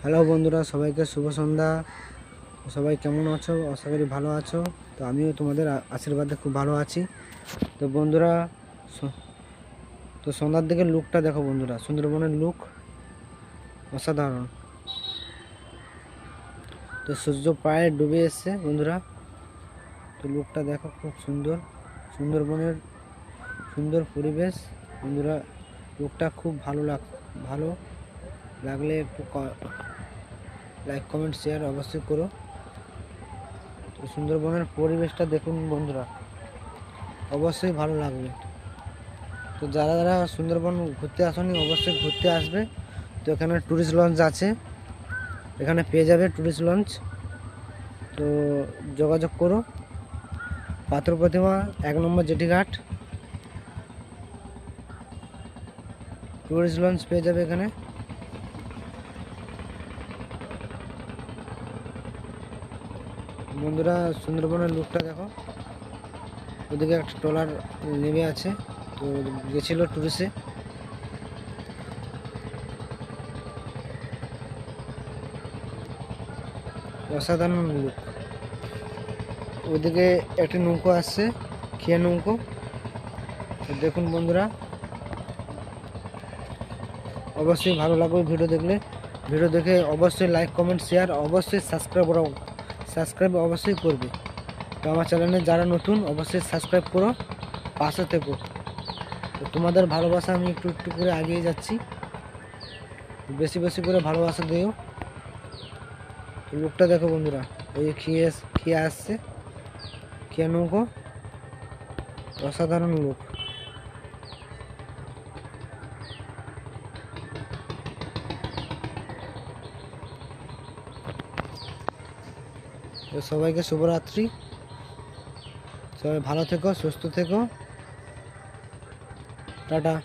Hello বন্ধুরা, সবাইকে শুভ সন্ধ্যা। সবাই কেমন আছো? আশা করি ভালো আছো। তো আমিও তোমাদের আশীর্বাদে খুব ভালো আছি। তো বন্ধুরা, তো সন্ধ্যার দিকে লুকটা দেখো বন্ধুরা, সুন্দরবনের লুক অসাধারণ। তো সূর্য প্রায় ডুবে এসছে বন্ধুরা। তো লুকটা দেখো, খুব সুন্দর। সুন্দরবনের সুন্দর পরিবেশ বন্ধুরা। লুকটা খুব ভালো লাগলে একটু লাইক কমেন্ট শেয়ার অবশ্যই করো। তো সুন্দরবনের পরিবেশটা দেখুন বন্ধুরা, অবশ্যই ভালো লাগবে। তো যারা যারা সুন্দরবন ঘুরতে আসেনি অবশ্যই ঘুরতে আসবে। তো এখানে ট্যুরিস্ট লঞ্চ আছে, এখানে পেয়ে যাবে ট্যুরিস্ট লঞ্চ। তো যোগাযোগ করো। পাথর প্রতিমা 1 নম্বর জেটিঘাট, ট্যুরিস্ট লঞ্চ পেয়ে যাবে এখানে। বন্ধুরা, সুন্দরবনের লুকটা দেখো। ওদিকে একটা ট্রলার নেমে আছে, তো গেছিল ট্যুরিস্টে। অসাধারণ লুক। ওদিকে একটি নৌকো আসছে, খেয়া নৌকো। দেখুন বন্ধুরা, অবশ্যই ভালো লাগবে ভিডিও দেখলে। ভিডিও দেখে অবশ্যই লাইক কমেন্ট শেয়ার অবশ্যই সাবস্ক্রাইব অবশ্যই করবে। তো আমার চ্যানেলে যারা নতুন অবশ্যই সাবস্ক্রাইব করো, পাশে থেকো। তো তোমাদের ভালোবাসা আমি একটু একটু করে এগিয়ে যাচ্ছি, বেশি বেশি করে ভালোবাসা দিও। তো লুকটা দেখো বন্ধুরা, ওই খেয়ে আসছে খেয়ে নৌকো, অসাধারণ লুক। তো সবাইকে শুভরাত্রি। সবাই ভালো থেকো, সুস্থ থেকো। টাটা।